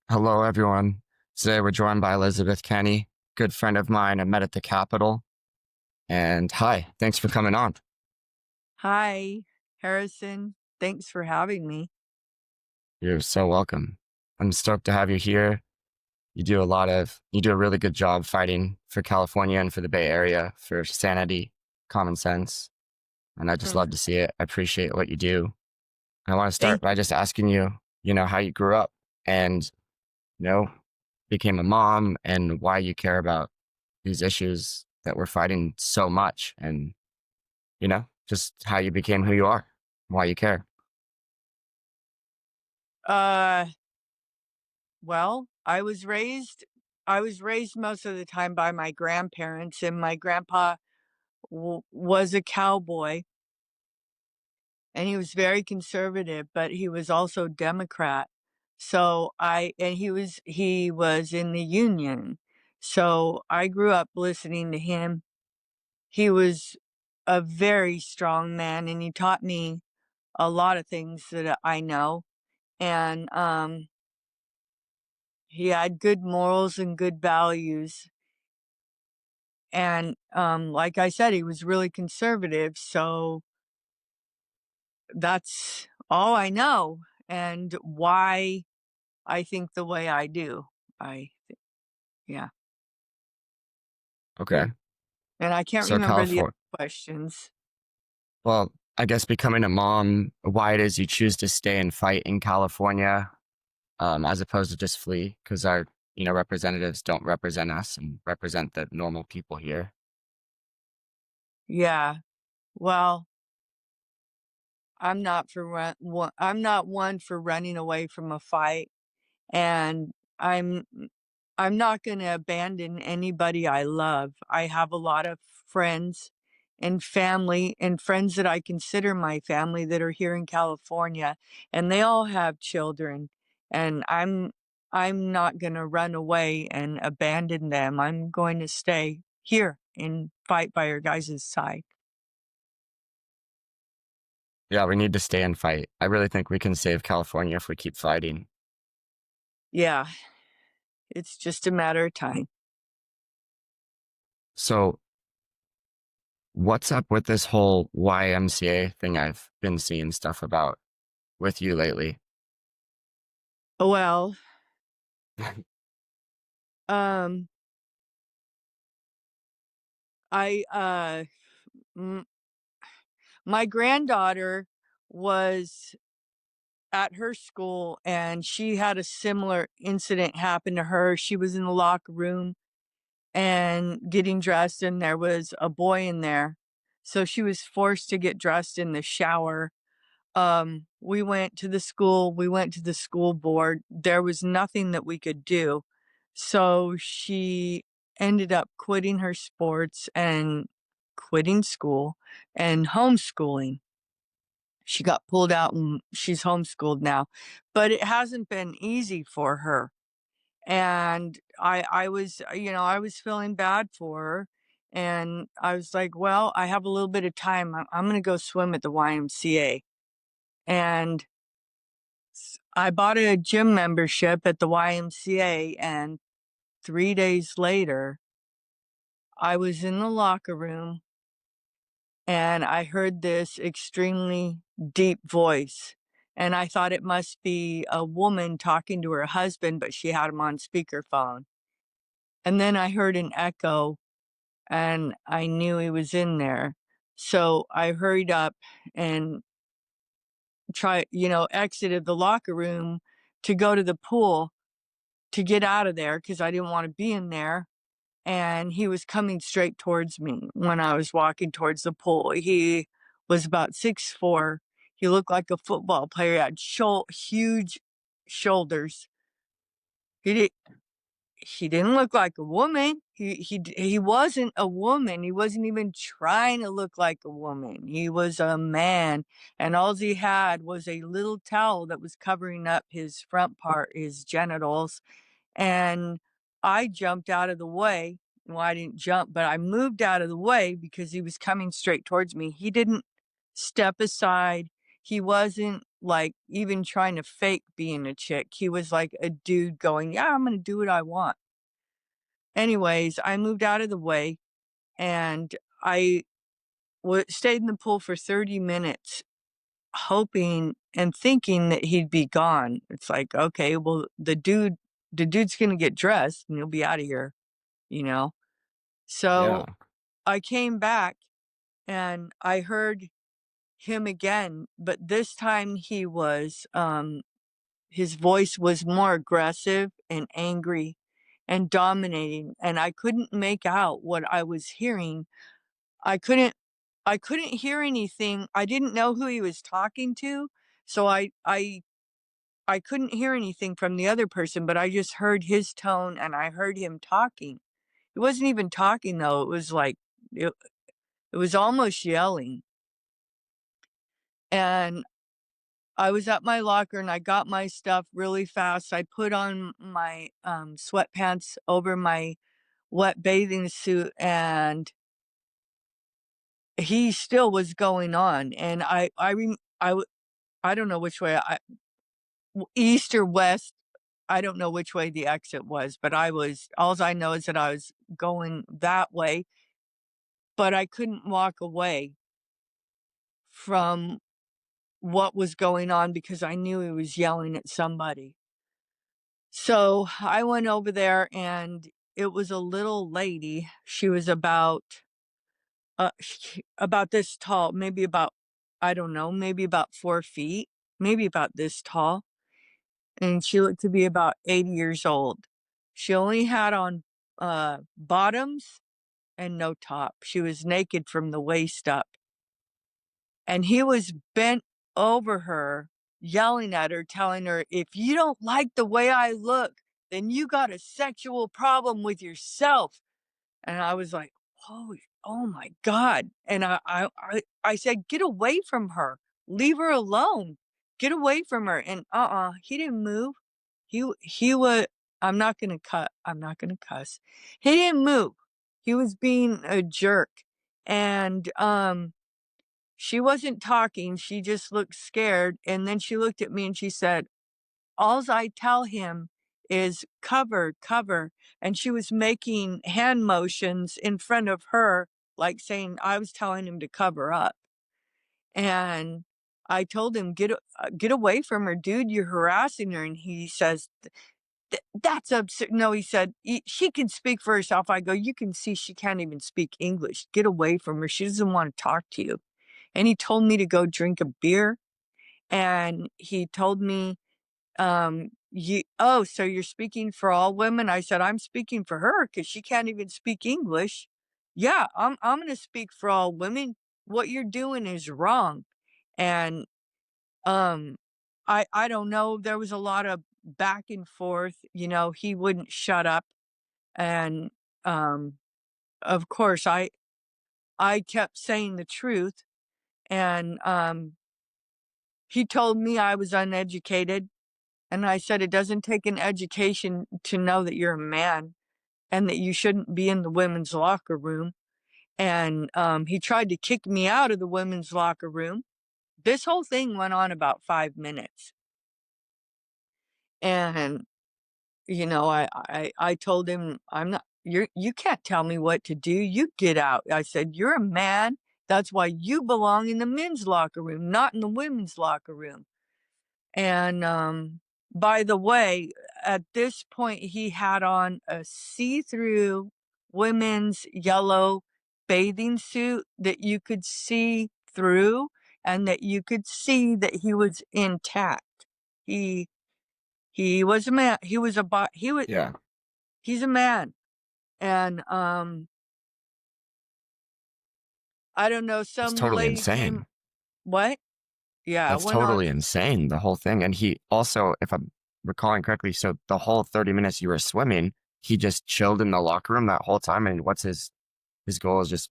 Hello, everyone. Today we're joined by Elizabeth Kenney, good friend of mine I met at the Capitol. And hi, thanks for coming on. Hi, Harrison. Thanks for having me. You're so welcome. I'm stoked to have you here. You do a really good job fighting for California and for the Bay Area for sanity, common sense. And I just Mm, love to see it. I appreciate what you do. I want to start Thank by just asking you, how you grew up and, you know, became a mom and why you care about these issues that we're fighting so much and just how you became who you are, why you care. uh, well, I was raised most of the time by my grandparents, and my grandpa was a cowboy, and he was very conservative, but he was also Democrat. He was in the Union. So I grew up listening to him. He was a very strong man, and he taught me a lot of things that I know. And he had good morals and good values. And like I said, he was really conservative. So that's all I know and why I think the way I do. Yeah. Okay. And I can't So remember the California, other questions. well, I guess becoming a mom, why it is you choose to stay and fight in California, as opposed to just flee, because our, representatives don't represent us and represent the normal people here. Yeah. Well, I'm not one for running away from a fight. And I'm I'm not gonna abandon anybody I love. I have a lot of friends and family and friends that I consider my family that are here in California, and they all have children, and I'm not gonna run away and abandon them. I'm going to stay here and fight by your guys' side. Yeah, we need to stay and fight. I really think we can save California if we keep fighting. Yeah, it's just a matter of time. So, what's up with this whole YMCA thing I've been seeing stuff about with you lately? Well, um, I, m my granddaughter was at her school, and she had a similar incident happen to her. She was in the locker room and getting dressed, and there was a boy in there. So she was forced to get dressed in the shower. We went to the school board. There was nothing that we could do. So she ended up quitting her sports and quitting school and homeschooling. She got pulled out and she's homeschooled now, but it hasn't been easy for her. And I was feeling bad for her. And I was like, well, I have a little bit of time. I'm going to go swim at the YMCA. And I bought a gym membership at the YMCA. And 3 days later, I was in the locker room and I heard this extremely deep voice. And I thought it must be a woman talking to her husband, but she had him on speakerphone. And then I heard an echo and I knew he was in there. So I hurried up and exited the locker room to go to the pool to get out of there because I didn't want to be in there. And he was coming straight towards me when I was walking towards the pool. He was about 6'4". He looked like a football player. He had huge shoulders. He did, he didn't look like a woman. He wasn't a woman. He wasn't even trying to look like a woman. He was a man, and all he had was a little towel that was covering up his front part, his genitals, and I jumped out of the way. Well, I didn't jump, but I moved out of the way because he was coming straight towards me. He didn't step aside. He wasn't like even trying to fake being a chick. He was like a dude going, "Yeah, I'm gonna do what I want." Anyways, I moved out of the way and I stayed in the pool for 30 minutes, hoping and thinking that he'd be gone. It's like, okay, well, the dude's gonna get dressed and he'll be out of here, you know? Yeah. So I came back and I heard him again, but this time his voice was more aggressive and angry and dominating, and I couldn't make out what I was hearing. I couldn't I couldn't hear anything. I didn't know who he was talking to, so I couldn't hear anything from the other person, but I just heard his tone and I heard him talking. He wasn't even talking though. It was like it, it was almost yelling. And I was at my locker and I got my stuff really fast. I put on my sweatpants over my wet bathing suit and he still was going on. And I don't know which way east or west. I don't know which way the exit was, but all I know is that I was going that way, but I couldn't walk away from what was going on because I knew he was yelling at somebody. So I went over there and it was a little lady. She was about this tall, maybe about, I don't know, maybe about 4 feet, maybe about this tall. And she looked to be about 80 years old. She only had on bottoms and no top. She was naked from the waist up. And he was bent over her, yelling at her, telling her, "If you don't like the way I look, then you got a sexual problem with yourself." And I was like, "Holy, oh my God." And I said, "Get away from her. Leave her alone. Get away from her." And he didn't move. He was, I'm not gonna cuss. He didn't move. He was being a jerk. And she wasn't talking, she just looked scared, and then she looked at me and she said, "Alls I tell him is cover, cover." And she was making hand motions in front of her, like saying I was telling him to cover up. And I told him, get away from her, dude, you're harassing her." And he says, That's absurd." No, he said, She can speak for herself." I go, "You can see she can't even speak English. Get away from her. She doesn't want to talk to you." And he told me to go drink a beer. And he told me, so you're speaking for all women?" I said, "I'm speaking for her because she can't even speak English." "Yeah, I'm going to speak for all women. What you're doing is wrong." And um, I don't know. There was a lot of back and forth. He wouldn't shut up. And um, of course, I kept saying the truth. And he told me I was uneducated. And I said, "It doesn't take an education to know that you're a man and that you shouldn't be in the women's locker room." And he tried to kick me out of the women's locker room. This whole thing went on about 5 minutes. And, I told him, you can't tell me what to do. You get out. I said, "You're a man. That's why you belong in the men's locker room, not in the women's locker room." And by the way, at this point, he had on a see-through women's yellow bathing suit that you could see through and that you could see that he was intact. He he was a man. He was a he was Yeah. he's a man. And I don't know, It's some totally lady came. insane. What? Yeah, it That's went on. totally insane, the whole thing. And he also, if I'm recalling correctly, so the whole 30 minutes you were swimming, he just chilled in the locker room that whole time. And what's his goal is just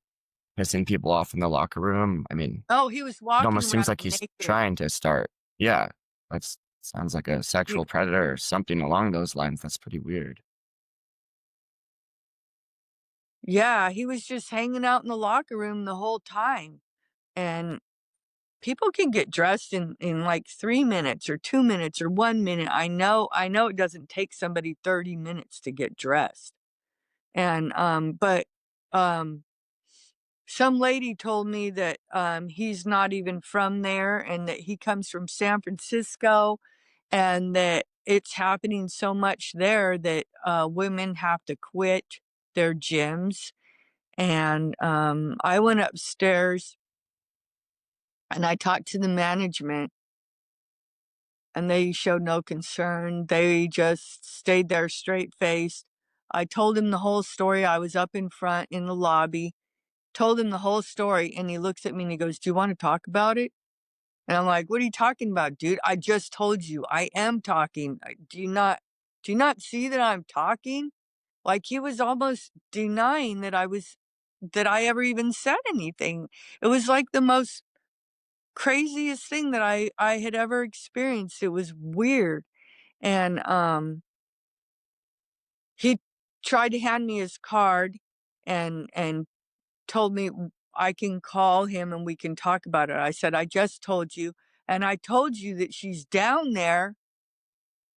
pissing people off in the locker room. I mean, Oh, he was it walking almost seems around like he's naked. trying to start. Yeah, that's sounds like a He, sexual predator or something along those lines. That's pretty weird. Yeah, he was just hanging out in the locker room the whole time. And people can get dressed in like 3 minutes or 2 minutes or 1 minute. I know it doesn't take somebody 30 minutes to get dressed. And, but, um, some lady told me that, he's not even from there and that he comes from San Francisco and that it's happening so much there that, women have to quit their gyms. And, I went upstairs and I talked to the management and they showed no concern. They just stayed there straight faced. I told him the whole story. I was up in front in the lobby, told him the whole story, and he looks at me and he goes, "Do you want to talk about it?" And I'm like, "What are you talking about, dude? I just told you I am talking. Do you not see that I'm talking?" Like he was almost denying that I ever even said anything. It was like the most craziest thing that I had ever experienced. It was weird. And, he tried to hand me his card and told me I can call him and we can talk about it. I said, "I just told you, and I told you that she's down there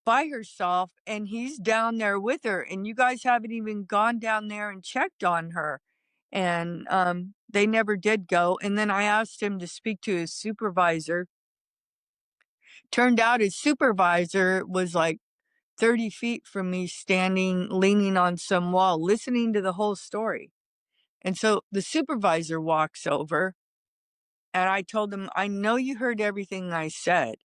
by herself and he's down there with her, and you guys haven't even gone down there and checked on her." And, they never did go, and then I asked him to speak to his supervisor. Turned out his supervisor was, like, 30 feet from me standing, leaning on some wall, listening to the whole story. And so the supervisor walks over and I told him, "I know you heard everything I said."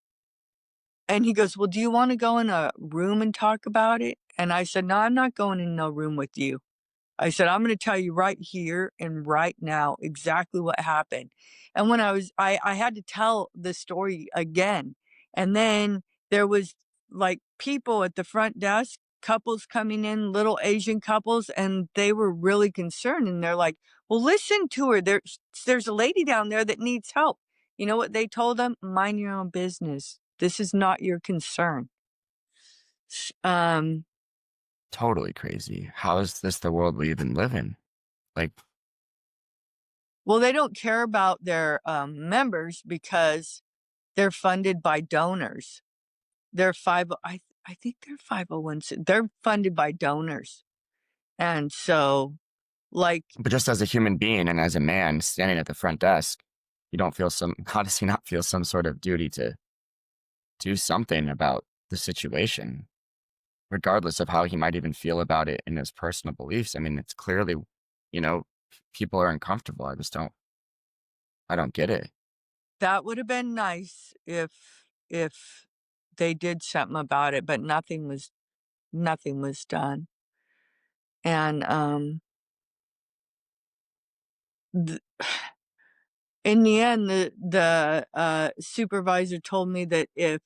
And he goes, "Well, do you want to go in a room and talk about it?" And I said, "No, I'm not going in no room with you." I said, "I'm gonna tell you right here and right now exactly what happened." And when I had to tell the story again. And then there was, like, people at the front desk, couples coming in, little Asian couples, and they were really concerned, and they're like, "Well, listen to her. There's a lady down there that needs help." You know what they told them? "Mind your own business. This is not your concern." S Totally crazy. How is this the world we even live in? Like, Well, they don't care about their, members because they're funded by donors. They're I think they're 501 they're funded by donors. And so, like, but just as a human being and as a man standing at the front desk, you don't feel some, how does he not feel some sort of duty to do something about the situation, regardless of how he might even feel about it in his personal beliefs? I mean, it's clearly, you know, people are uncomfortable. I don't get it. that would have been nice if they did something about it, but nothing was done. And, th in the end, the supervisor told me that if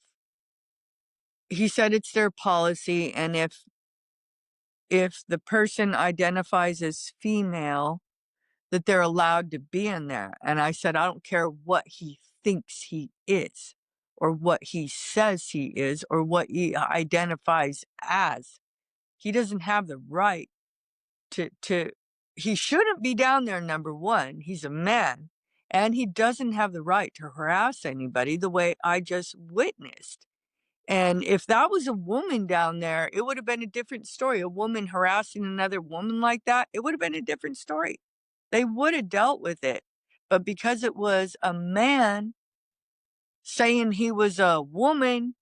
he said it's their policy, and if the person identifies as female, that they're allowed to be in there. And I said, "I don't care what he thinks he is, or what he says he is, or what he identifies as. He doesn't have the right to he shouldn't be down there, number one. He's a man, and he doesn't have the right to harass anybody the way I just witnessed." And if that was a woman down there, it would have been a different story. A woman harassing another woman like that, it would have been a different story. They would have dealt with it. But because it was a man saying he was a woman,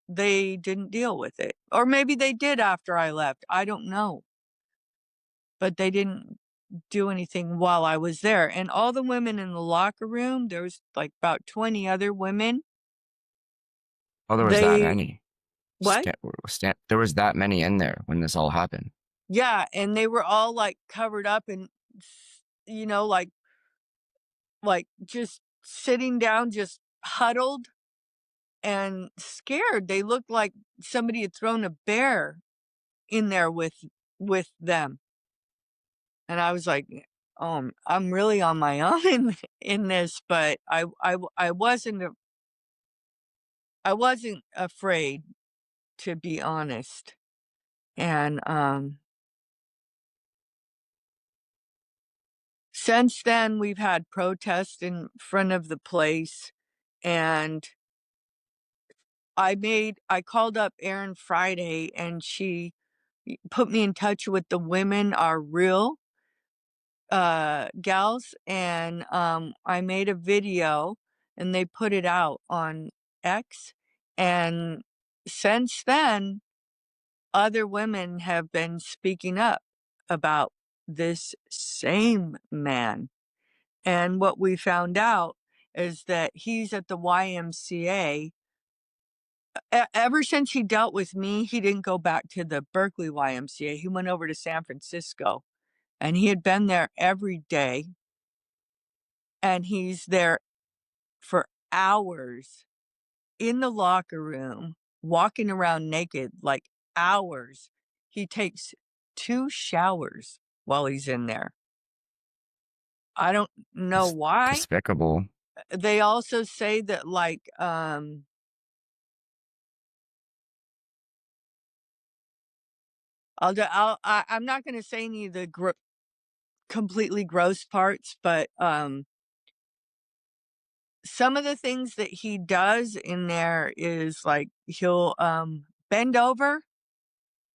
they didn't deal with it. Or maybe they did after I left. I don't know. But they didn't do anything while I was there. And all the women in the locker room, there was like about 20 other women. Oh, there was that They, many. what? There was that many in there when this all happened. Yeah, and they were all, like, covered up and, like, just sitting down, just huddled and scared. They looked like somebody had thrown a bear in there with them, and I was like, I'm really on my own in this, but I wasn't afraid, to be honest. And, Since then, we've had protests in front of the place, and I called up Erin Friday, and she put me in touch with the Women Are Real gals, and I made a video, and they put it out on X, and since then other women have been speaking up about this same man. And what we found out is that he's at the YMCA. Ever since he dealt with me, he didn't go back to the Berkeley YMCA. He went over to San Francisco, and he had been there every day, and he's there for hours in the locker room, walking around naked, like hours. He takes 2 showers while he's in there. I don't know It's why. despicable. They also say that, like, I'm not gonna say any of the completely gross parts, but, some of the things that he does in there is, like, he'll, bend over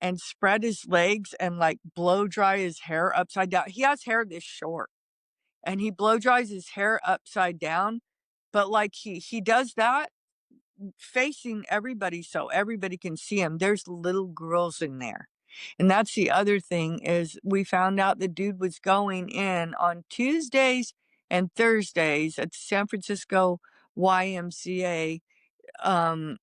and spread his legs and, like, blow dry his hair upside down. He has hair this short, and he blow dries his hair upside down, but, like, he does that facing everybody so everybody can see him. There's little girls in there. And that's the other thing is we found out the dude was going in on Tuesdays and Thursdays at the San Francisco YMCA. Um,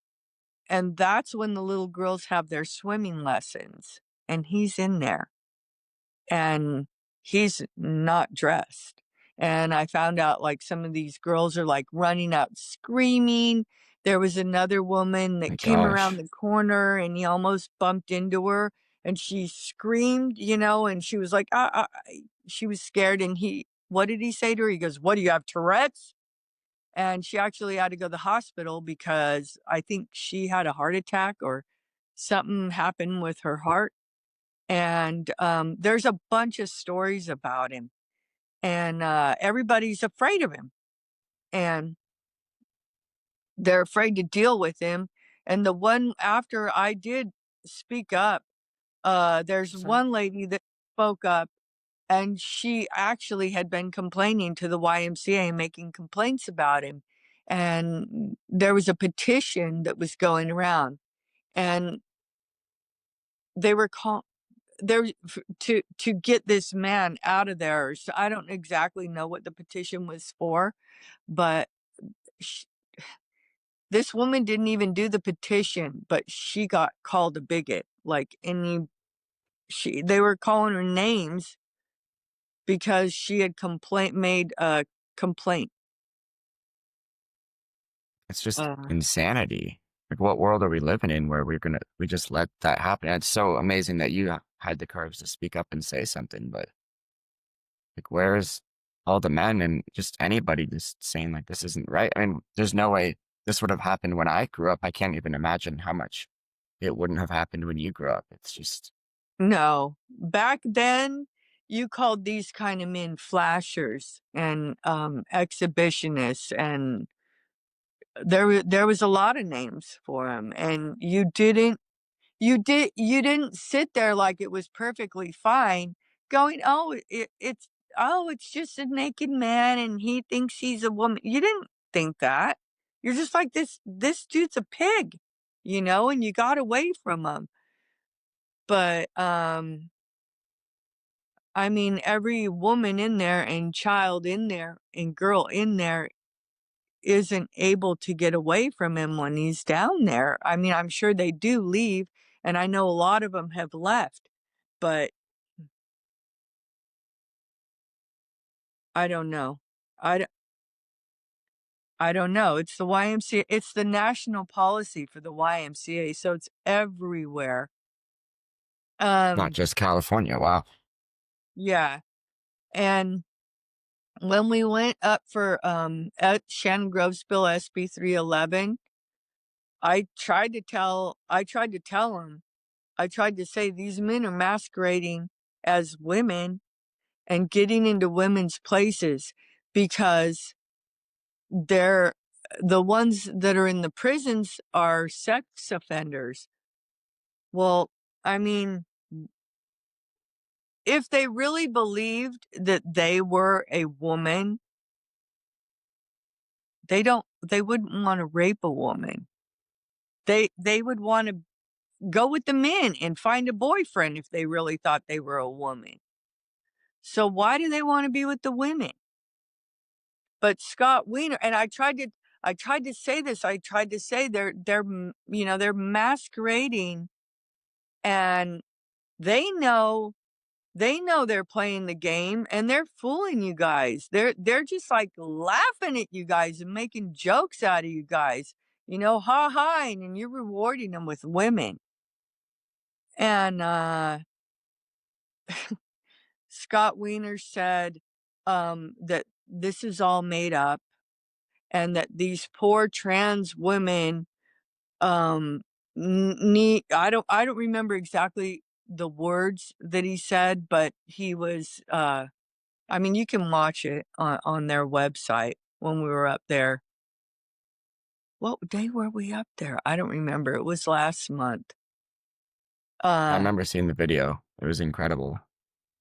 and that's when the little girls have their swimming lessons. And he's in there, and he's not dressed. And I found out, like, some of these girls are, like, running out screaming. There was another woman My that came around gosh. the corner, and he almost bumped into her, and she screamed, and she was like, she was scared. And what did he say to her? He goes, "What do you have, Tourette's?" And she actually had to go to the hospital because I think she had a heart attack or something happened with her heart. And there's a bunch of stories about him, and everybody's afraid of him, and they're afraid to deal with him. And the one after I did speak up, there's Sorry. one lady that spoke up, and she actually had been complaining to the YMCA and making complaints about him. And there was a petition that was going around, and they were there to get this man out of there. So I don't exactly know what the petition was for, but sh this woman didn't even do the petition, but she got called a bigot. Like, they were calling her names because she had made a complaint. It's just Uh, insanity. Like, what world are we living in where we just let that happen? It's so amazing that you had the courage to speak up and say something, but like, where's all the men and just anybody just saying like this isn't right? I mean, there's no way this would have happened when I grew up. I can't even imagine how much it wouldn't have happened when you grew up. It's just no, back then you called these kind of men flashers and exhibitionists, and there was a lot of names for them, and you didn't sit there like it was perfectly fine going, "Oh, it's just a naked man and he thinks he's a woman." You didn't think that. You're just like, "This dude's a pig," and you got away from him. But, I mean, every woman in there and child in there and girl in there isn't able to get away from him when he's down there. I mean, I'm sure they do leave, and I know a lot of them have left, but I don't know. I d I don't know. It's the YMCA. It's the national policy for the YMCA, so it's everywhere. not Um, just California. Wow. yeah, and when we went up for, at Shannon Grove's bill SB 311, I tried to tell him, I tried to say, "These men are masquerading as women, and getting into women's places because they're the ones that are in the prisons are sex offenders. Well, I mean, if they really believed that they were a woman, they wouldn't want to rape a woman. They would want to go with the men and find a boyfriend if they really thought they were a woman. So why do they want to be with the women? But Scott Wiener, and I tried to say this. I tried to say they're masquerading, and they know they're playing the game, and they're fooling you guys. They're just like laughing at you guys and making jokes out of you guys. Ha ha, and you're rewarding them with women. And Scott Wiener said that this is all made up, and that these poor trans women need I don't remember exactly the words that he said, but he was I mean, you can watch it on their website when we were up there. What day were we up there? I don't remember. It was last month. I Uh remember seeing the video. It was incredible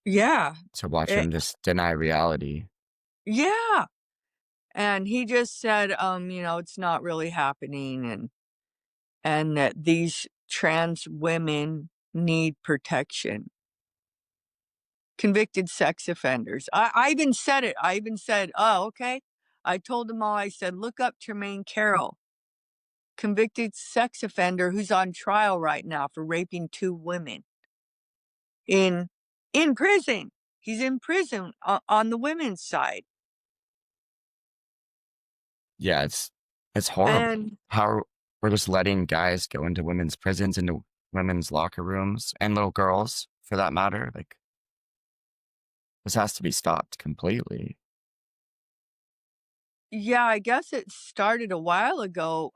yeah. to watch It, him just deny reality. yeah. And he just said it's not really happening, and that these trans women need protection. Convicted sex offenders. I even said it. I even said, oh, okay. I told them all, I said, look up Tremaine Carroll, convicted sex offender who's on trial right now for raping 2 women in in prison. He's in prison on the women's side. Yeah, it's horrible. And How we're just letting guys go into women's prisons, into women's locker rooms, and little girls for that matter. Like, this has to be stopped completely. yeah, I guess it started a while ago.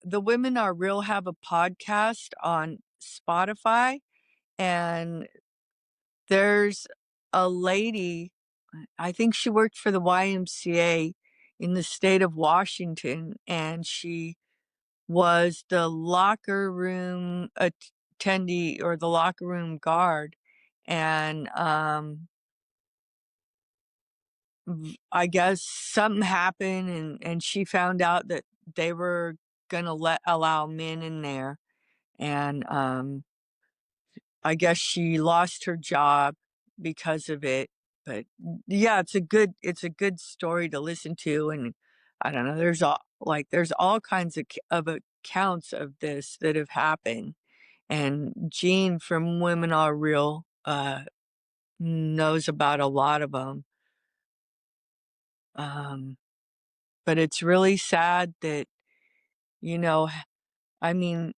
The Women Are Real have a podcast on Spotify, and there's a lady, I think she worked for the YMCA in the state of Washington, and she was the locker room attendee or the locker room guard. And I guess something happened, and she found out that they were gonna allow men in there, and I guess she lost her job because of it. But yeah, it's a good story to listen to, and I don't know. There's all kinds of accounts of this that have happened, and Jean from Women Are Real knows about a lot of them. Um, but it's really sad that you know. I mean,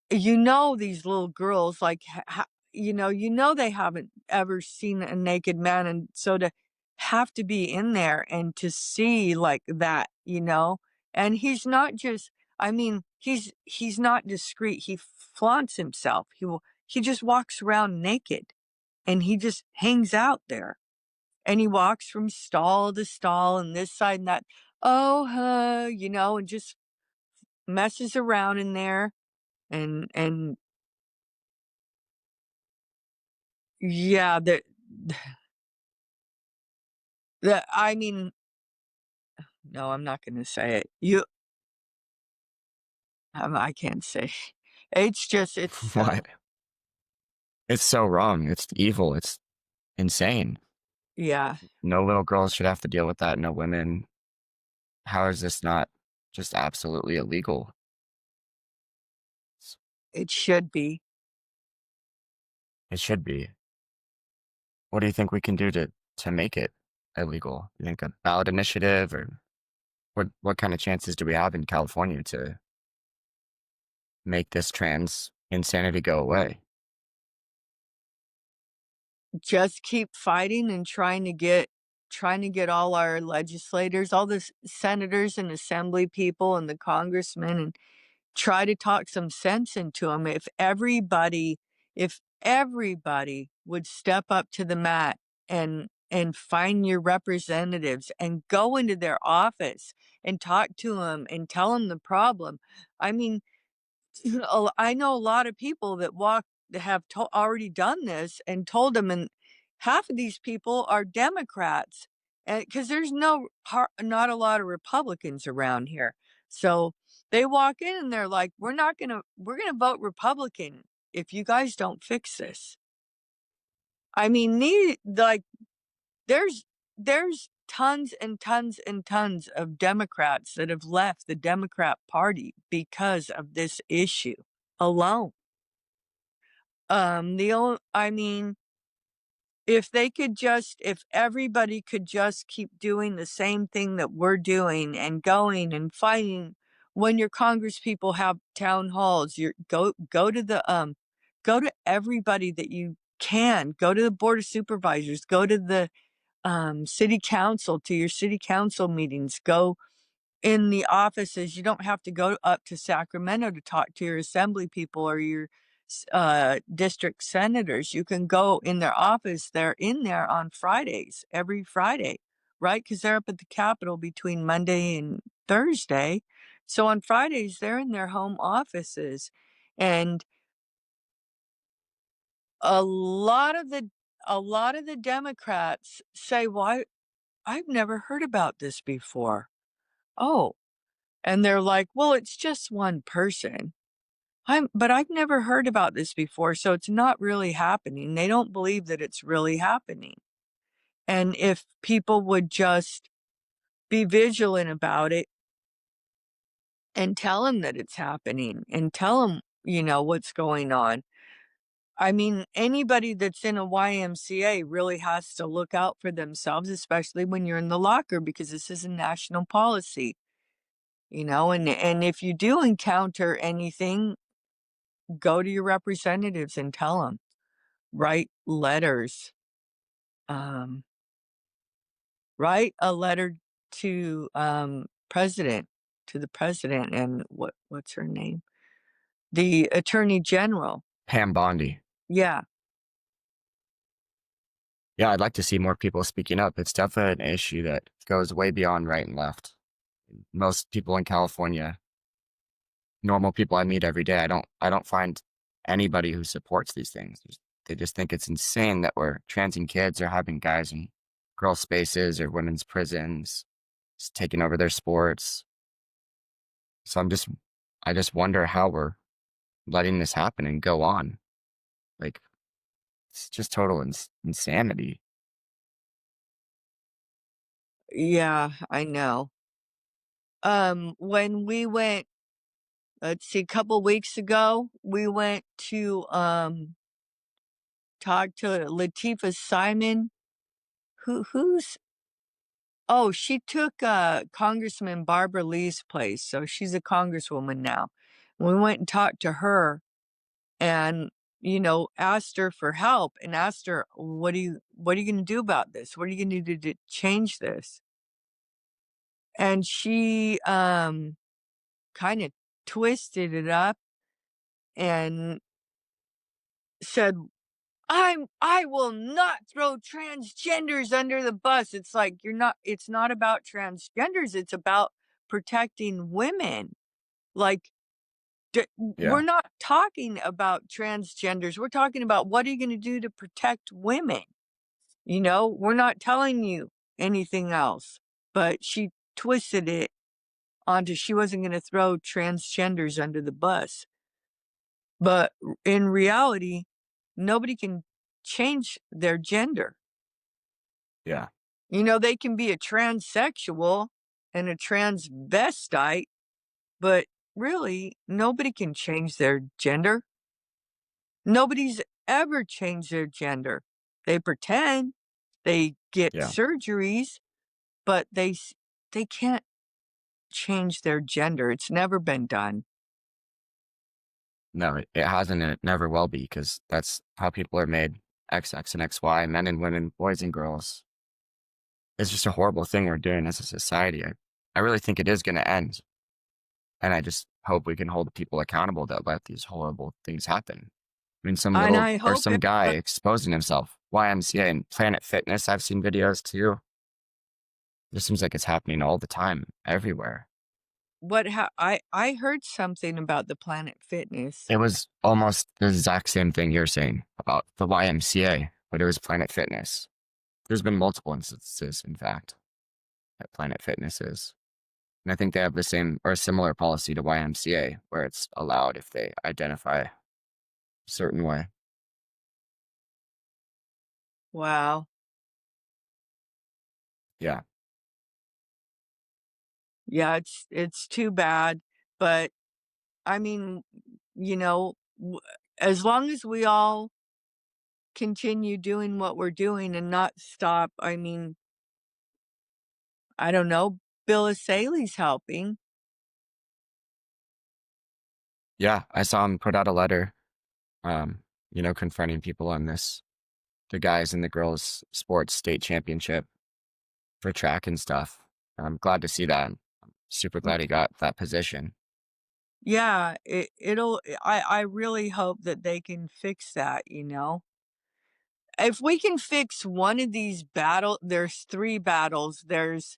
these little girls, like, they haven't ever seen a naked man, and so to have to be in there and to see like that, and he's not just, I mean, he's not discreet. He flaunts himself. He just walks around naked, and he just hangs out there, and he walks from stall to stall and this side and that. Oh, and just messes around in there, and yeah, I mean, no, I'm not gonna say it. I can't say. It's just, What? It's so wrong. It's evil. It's insane. yeah, No little girls should have to deal with that. No women. How is this not just absolutely illegal? it should be. It should be. What do you think we can do to make it illegal? You think a ballot initiative, or what kind of chances do we have in California to make this trans insanity go away? Just keep fighting and trying to get all our legislators, all the senators and assembly people and the congressmen, and try to talk some sense into them. If everybody would step up to the mat and find your representatives and go into their office and talk to them and tell them the problem. I mean, I know a lot of people that have already done this and told them, and half of these people are Democrats, because there's not a lot of Republicans around here. So they walk in and they're like, we're gonna vote Republican if you guys don't fix this. I mean, there's there's tons and tons and tons of Democrats that have left the Democrat Party because of this issue alone. The only I mean, if everybody could just keep doing the same thing that we're doing and going and fighting when your Congress people have town halls, go to go to everybody that you can, go to the Board of Supervisors, go to the city council, to your city council meetings, go in the offices. You don't have to go up to Sacramento to talk to your assembly people or your district senators. You can go in their office. They're in there on Fridays, every Friday, right? Because they're up at the Capitol between Monday and Thursday. So on Fridays, they're in their home offices. And a lot of the a lot of the Democrats say, "Why, I've never heard about this before." Oh, and they're like, "Well, it's just one person." But I've never heard about this before, so it's not really happening. They don't believe that it's really happening. And if people would just be vigilant about it and tell them that it's happening and tell them, what's going on. I mean, anybody that's in a YMCA really has to look out for themselves, especially when you're in the locker, because this is a national policy. And if you do encounter anything, go to your representatives and tell them. Write letters. Um, write a letter to president, to the president, and what's her name? The attorney general. Pam Bondi. Yeah. Yeah, I'd like to see more people speaking up. It's definitely an issue that goes way beyond right and left. Most people in California, normal people I meet every day, I don't find anybody who supports these things. They just think it's insane that we're transing kids or having guys in girl spaces or women's prisons, just taking over their sports. So I just wonder how we're letting this happen and go on. Like, it's just total insanity. Yeah, I know. When we went, let's see, a couple weeks ago, we went to talk to Latifah Simon. Who's Oh, she took Congressman Barbara Lee's place, so she's a congresswoman now. We went and talked to her and, asked her for help and asked her, what are you going to do about this? What are you going to do to change this? And she kind of twisted it up and said, I will not throw transgenders under the bus. It's like it's not about transgenders, it's about protecting women. Like we're Yeah. not talking about transgenders. We're talking about what are you going to do to protect women? We're not telling you anything else. But she twisted it onto she wasn't going to throw transgenders under the bus. But in reality, nobody can change their gender. Yeah. They can be a transsexual and a transvestite, but really, nobody can change their gender. Nobody's ever changed their gender. They pretend, they get Yeah. surgeries, but they can't change their gender. It's never been done. No, it hasn't and it never will be because that's how people are made. XX and XY, men and women, boys and girls. It's just a horrible thing we're doing as a society. I really think it is going to end. And I just hope we can hold people accountable that let these horrible things happen. I mean, some And little I or hope some guy everybody, exposing himself. YMCA and Planet Fitness. I've seen videos too. It seems like it's happening all the time, everywhere. I heard something about the Planet Fitness. It was almost the exact same thing you're saying about the YMCA, but it was Planet Fitness. There's been multiple instances, in fact, at Planet Fitnesses. And I think they have the same or a similar policy to YMCA, where it's allowed if they identify a certain way. Wow. Yeah. Yeah, it's too bad, but I mean, you know, as long as we all continue doing what we're doing and not stop, I mean, I don't know, Bill Saley's helping. Yeah. I saw him put out a letter, confronting people on the guys and the girls sports state championship for track and stuff. I'm glad to see that. I'm super glad he got that position. Yeah, I really hope that they can fix that, you know? If we can fix one of these there's 3 battles. There's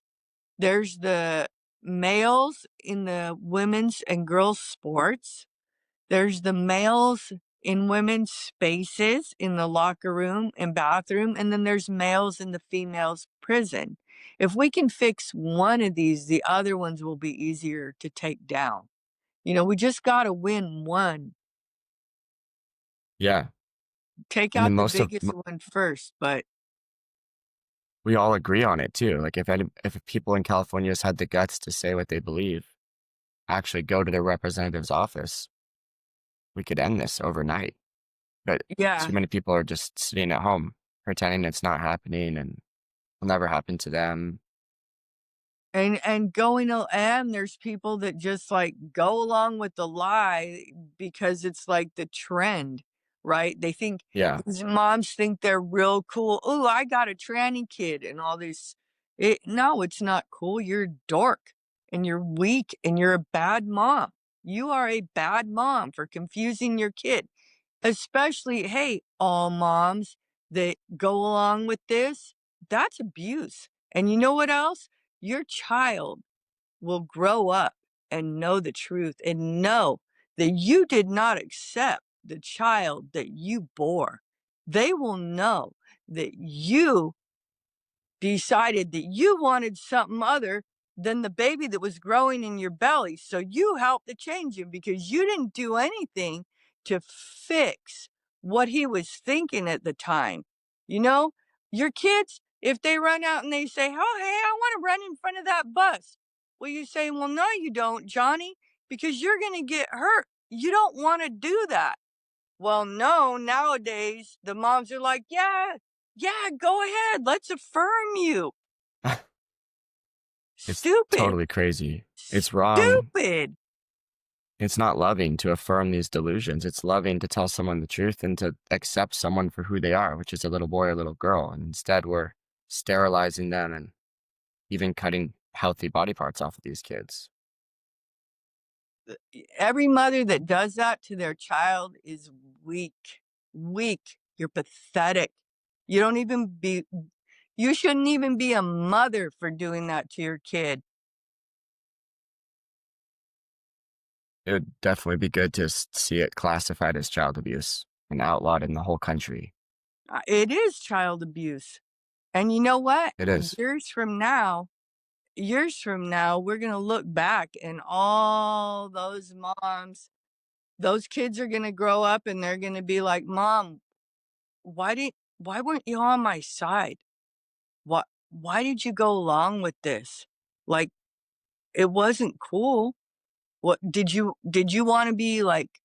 the males in the women's and girls sports. There's the males in women's spaces in the locker room and bathroom, and then there's males in the females' prison. If we can fix one of these, the other ones will be easier to take down. You know, we just gotta win one. Yeah. Take And then out the biggest one first, but we all agree on it too. Like if people in California has had the guts to say what they believe, actually go to their representative's office, we could end this overnight. But yeah. too many people are just sitting at home pretending it's not happening and will never happen to them. And there's people that just, like, go along with the lie because it's, like, the trend, right? They think Yeah. these moms think they're real cool. "Ooh, I got a tranny kid," and all this. No, it's not cool. You're a dork, and you're weak, and you're a bad mom. You are a bad mom for confusing your kid. Especially, hey, all moms that go along with this, that's abuse. And you know what else? Your child will grow up and know the truth and know that you did not accept the child that you bore. They will know that you decided that you wanted something other than the baby that was growing in your belly. So you helped to change him because you didn't do anything to fix what he was thinking at the time. You know, your kids, if they run out and they say, "Oh, hey, I want to run in front of that bus." Well, you say, "Well, no, you don't, Johnny, because you're going to get hurt. You don't want to do that." Well, no, nowadays the moms are like, "Yeah, yeah, go ahead. Let's affirm you." It's Stupid. totally crazy. It's wrong. Stupid. It's not loving to affirm these delusions. It's loving to tell someone the truth and to accept someone for who they are, which is a little boy or little girl. And instead, we're sterilizing them and even cutting healthy body parts off of these kids. Every mother that does that to their child is weak. Weak. You're pathetic. You don't even be, you shouldn't even be a mother for doing that to your kid. It would definitely be good to see it classified as child abuse and outlawed in the whole country. It is child abuse. And you know what? It is. Years from now, we're going to look back and all those moms, those kids are going to grow up and they're going to be like, "Mom, why weren't you on my side? Why did you go along with this? Like, it wasn't cool. What did you want to be like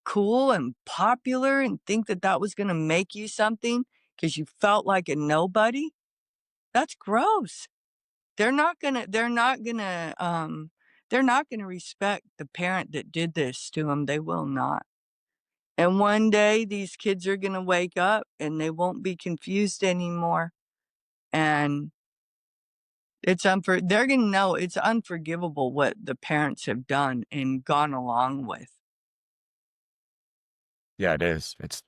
cool and popular and think that that was going to make you something because you felt like a nobody? That's gross. They're not gonna respect the parent that did this to them. They will not. And one day these kids are gonna wake up and they won't be confused anymore. And they're gonna know it's unforgivable what the parents have done and gone along with. Yeah, it is. It's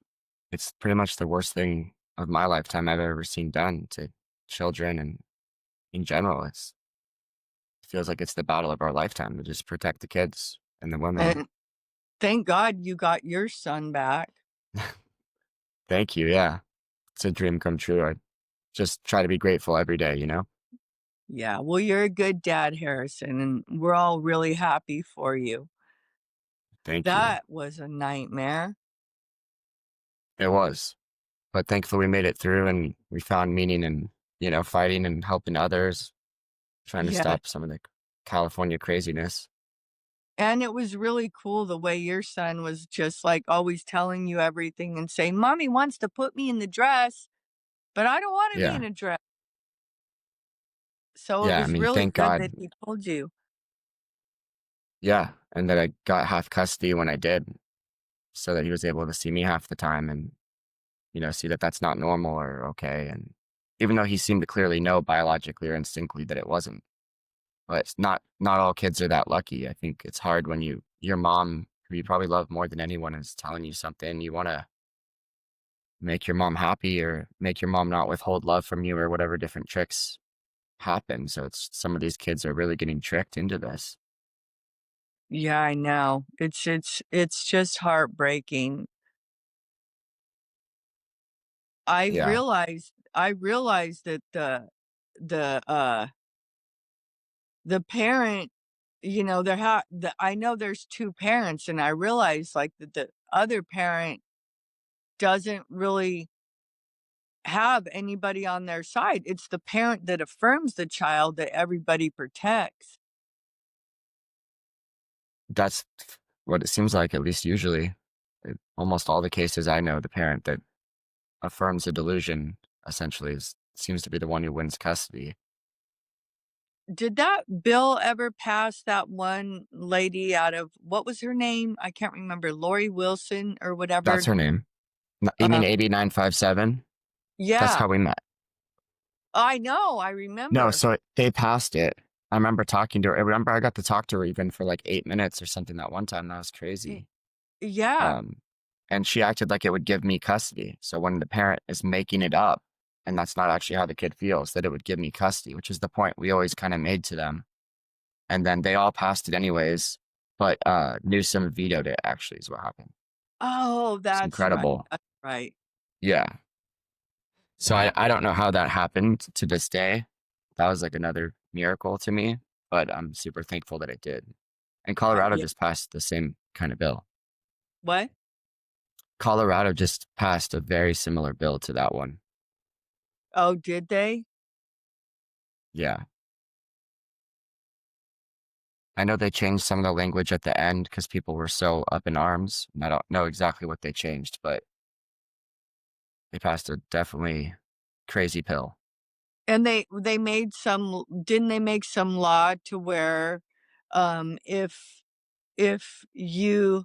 pretty much the worst thing of my lifetime I've ever seen done to children and in general. It feels like it's the battle of our lifetime to just protect the kids and the women. And thank God you got your son back. Thank you. Yeah. It's a dream come true. I just try to be grateful every day, you know? Yeah, well, you're a good dad, Harrison, and we're all really happy for you. Thank you. That was a nightmare. It was. But thankfully we made it through and we found meaning in, fighting and helping others, trying to Yeah, stop some of the California craziness. and it was really cool the way your son was just, like, always telling you everything and saying, "Mommy wants to put me in the dress, but I don't wanna be in Yeah. a dress." So it Yeah. I was mean, really thank good God. that he told you. Yeah. And that I got half custody when I did so that he was able to see me half the time and, see that that's not normal or okay. And even though he seemed to clearly know biologically or instinctively that it wasn't, but it's not all kids are that lucky. I think it's hard when your mom, who you probably love more than anyone, is telling you something. You want to make your mom happy or make your mom not withhold love from you or whatever different tricks happen. So it's some of these kids are really getting tricked into this. Yeah, I know. It's just heartbreaking. Yeah, I realized that the, uh the parent, I know there's 2 parents, and I realized, like, that the other parent doesn't really have anybody on their side. It's the parent that affirms the child that everybody protects. that's what it seems like, at least usually. Almost all the cases I know, the parent that affirms a delusion essentially seems to be the one who wins custody. Did that bill ever pass that one lady out of what was her name? I can't remember, Lori Wilson or That's whatever. her name. You mean Um, 8957? That's yeah, how we met. I know, I No, remember. so they passed it. I remember talking to her. I remember I got to talk to her even for like 8 minutes or something that one time. That was Y crazy. yeah. Um, and she acted like it would give me custody. So when the parent is making it up, and that's not actually how the kid feels, that it would give me custody, which is the point we always kind of made to them. And then they all passed it anyways, but Newsom vetoed it. Actually, is what happened. Oh, It's incredible. that's right. Yeah. So I don't know how that happened to this day. That was like another miracle to me, but I'm super thankful that it did. And Colorado Yeah. just passed the same kind of bill. What? Colorado just passed a very similar bill to that one. Oh, did they? Yeah. I know they changed some of the language at the end because people were so up in arms. And I don't know exactly what they changed, but they passed a definitely crazy pill. And they made some didn't they make some law to where, if you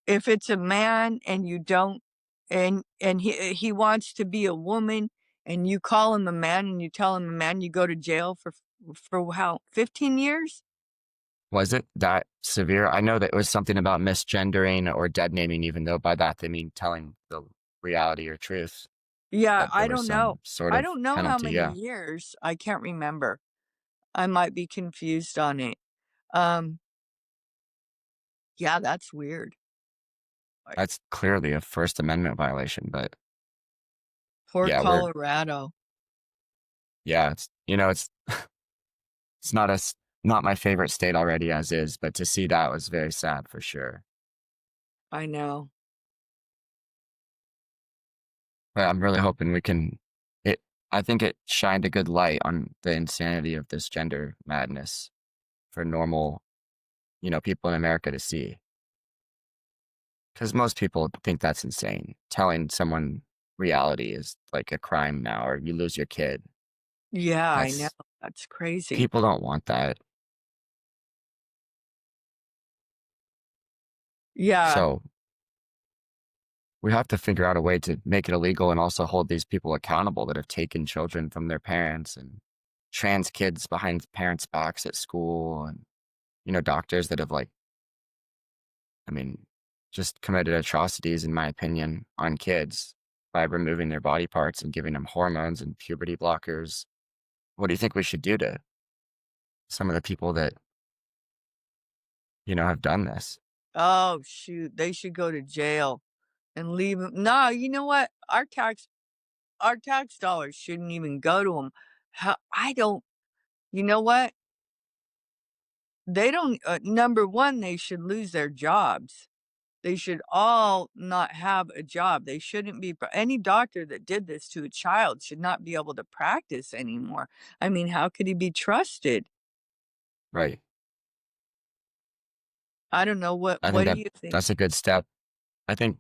if it's a man and you don't and he wants to be a woman and you call him a man and you tell him a man, you go to jail for how, 15 years? Was it that severe? I know that it was something about misgendering or dead naming, even though by that they mean telling the reality or truth, Yeah, that there I was don't know. some sort I of don't know how penalty. many Yeah. years, I can't remember. I might be confused on it. Um, yeah, that's weird. Like, That's clearly a First Amendment violation, but poor yeah, Colorado. yeah, it's not my favorite state already as is, but to see that was very sad for sure. I know. But I'm really hoping it, I think it shined a good light on the insanity of this gender madness for normal, people in America to see. Because most people think that's insane. Telling someone reality is like a crime now, or you lose your kid. Yeah, I know. That's That's crazy. People don't want that. Yeah, So we have to figure out a way to make it illegal and also hold these people accountable that have taken children from their parents and trans kids behind parents' backs at school and, doctors that have I mean, just committed atrocities, in my opinion, on kids by removing their body parts and giving them hormones and puberty blockers. What do you think we should do to some of the people that, have done this? Oh, shoot, they should go to jail and leave 'em. No, you know what? Our tax dollars shouldn't even go to them. How I don't you know what? They don't number 1, they should lose their jobs. They should all not have a job. They shouldn't be any doctor that did this to a child should not be able to practice anymore. I mean, how could he be trusted? Right. I don't know, I think what do that you think? that's a good step. I think,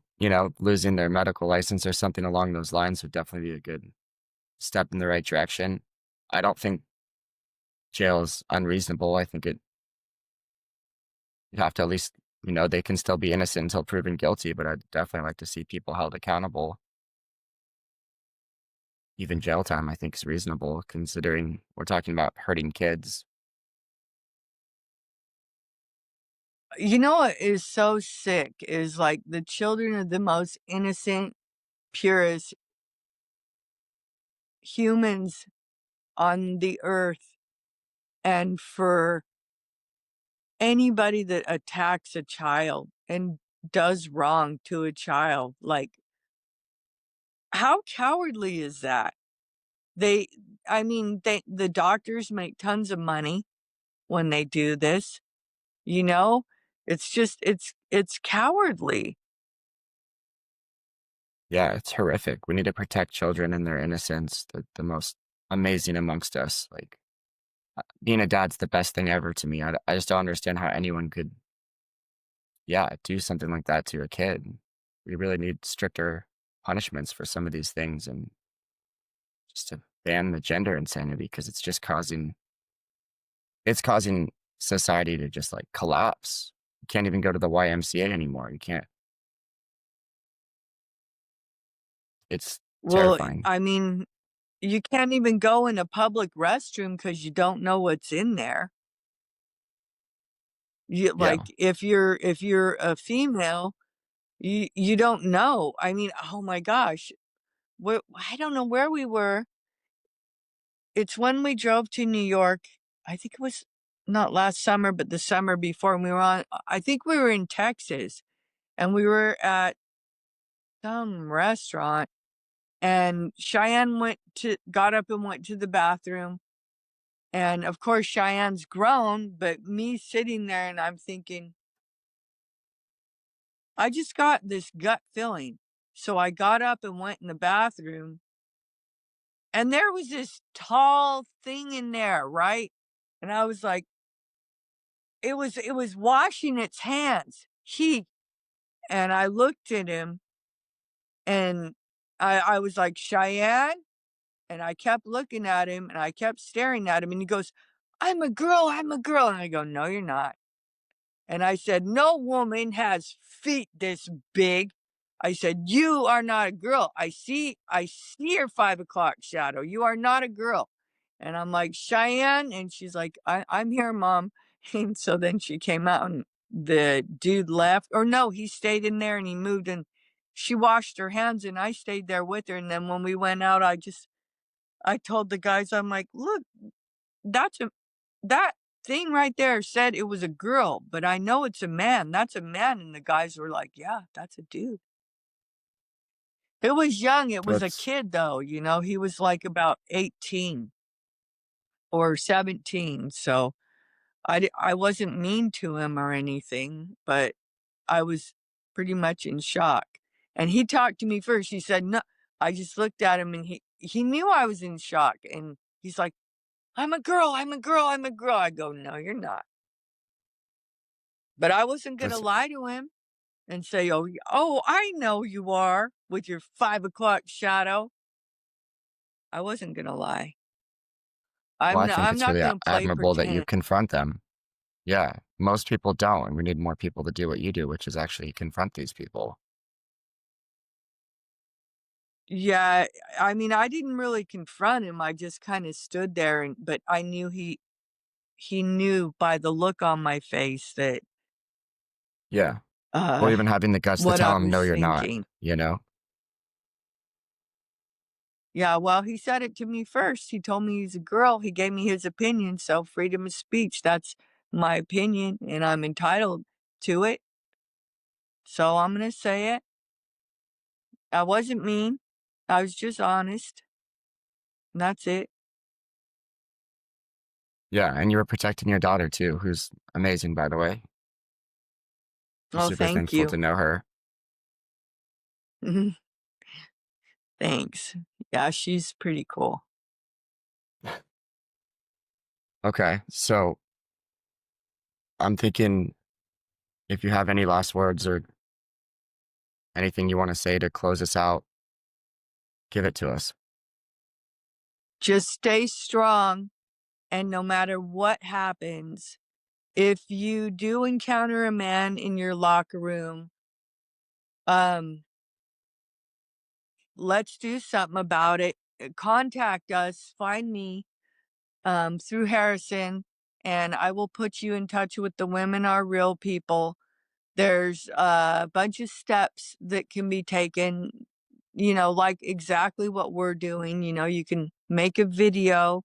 losing their medical license or something along those lines would definitely be a good step in the right direction. I don't think jail is unreasonable. I think you have to at least, they can still be innocent until proven guilty, but I'd definitely like to see people held accountable. Even jail time, I think, is reasonable considering we're talking about hurting kids. You know what is so sick is, like, the children are the most innocent, purest humans on the earth, and for anybody that attacks a child and does wrong to a child, like, how cowardly is that? They I mean, the doctors make tons of money when they do this, you know? It's just it's cowardly. Yeah, it's horrific. We need to protect children and their innocence, the most amazing amongst us. Like, being a dad's the best thing ever to me. I just don't understand how anyone could, yeah, do something like that to a kid. We really need stricter punishments for some of these things and just to ban the gender insanity because it's causing society to just like collapse. You can't even go to the YMCA anymore. You can't. It's Well, terrifying. I mean, you can't even go in a public restroom because you don't know what's in there. You like, Yeah. if you're a female, you don't know. I mean, oh my gosh, I don't know where we were. It's when we drove to New York. I think it was not last summer, but the summer before, and we were on I think we were in Texas, and we were at some restaurant, and Cheyenne got up and went to the bathroom, and, of course, Cheyenne's grown, but me sitting there, and I'm thinking, "I just got this gut feeling." So I got up and went in the bathroom, and there was this tall thing in there, right? And I was like, it was washing its hands. And I looked at him and I was like, "Cheyenne?" And I kept looking at him and I kept staring at him and he goes, "I'm a girl, I'm a girl." And I go, "No, you're not." And I said, "No woman has feet this big." I said, "You are not a girl. I see your 5 o'clock shadow. You are not a girl." And I'm like, "Cheyenne?" And she's like, I'm here, mom." And so then she came out and the dude left. Or no, he stayed in there and he moved and she washed her hands and I stayed there with her. And then when we went out, I told the guys, I'm like, "Look, that's a that thing right there said it was a girl, but I know it's a man. That's a man." And the guys were like, "Yeah, that's a dude." It was young. It was a That's kid though, he was like about 18 or 17. So I wasn't mean to him or anything, but I was pretty much in shock. And he talked to me first. He said, "No." I just looked at him and he knew I was in shock. And he's like, "I'm a girl. I'm a girl. I'm a girl." I go, "No, you're not." But I wasn't going to that's lie to him and say, "Oh, I know you are with your 5 o'clock shadow." I wasn't going to lie. well, I think I'm it's not really going to play admirable that you pretend. confront them. Yeah, most people don't, and we need more people to do what you do, which is actually confront these people. Yeah, I mean, I didn't really confront him. I just kind of stood there but I knew he knew by the look on my face that Yeah, or uh even having the guts to what I tell them, was "No, you're not," thinking. you know? Yeah, well, he said it to me first. He told me he's a girl. He gave me his opinion. So, freedom of speech, that's my opinion, and I'm entitled to it. So, I'm going to say it. I wasn't mean. I was just honest. And that's it. Yeah, and you were protecting your daughter too, who's amazing, by the way. I'm Oh, super thank thankful you. to know her. Thanks. Yeah, she's pretty cool. Okay, so I'm thinking if you have any last words or anything you want to say to close us out, give it to us. Just stay strong, and no matter what happens, if you do encounter a man in your locker room, um, let's do something about it. Contact us, find me through Harrison, and I will put you in touch with the Women Are Real people. There's a bunch of steps that can be taken, like exactly what we're doing. You can make a video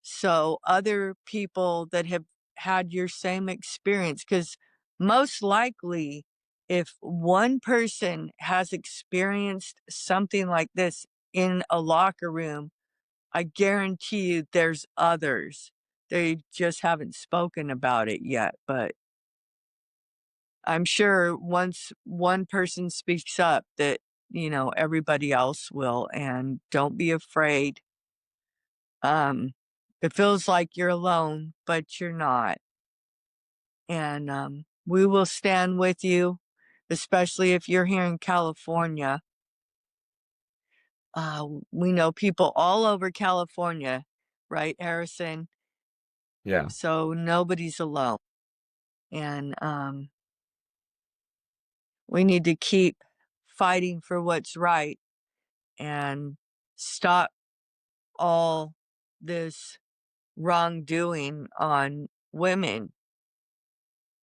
so other people that have had your same experience, because most likely, if one person has experienced something like this in a locker room, I guarantee you there's others. They just haven't spoken about it yet, but I'm sure once one person speaks up that, everybody else will, and don't be afraid. Um, it feels like you're alone, but you're not. And we will stand with you, especially if you're here in California. We know people all over California, right, Harrison? Yeah, So nobody's alone. And we need to keep fighting for what's right and stop all this wrongdoing on women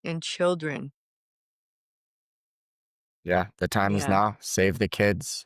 and children. yeah. The time is Yeah. now. Save the kids.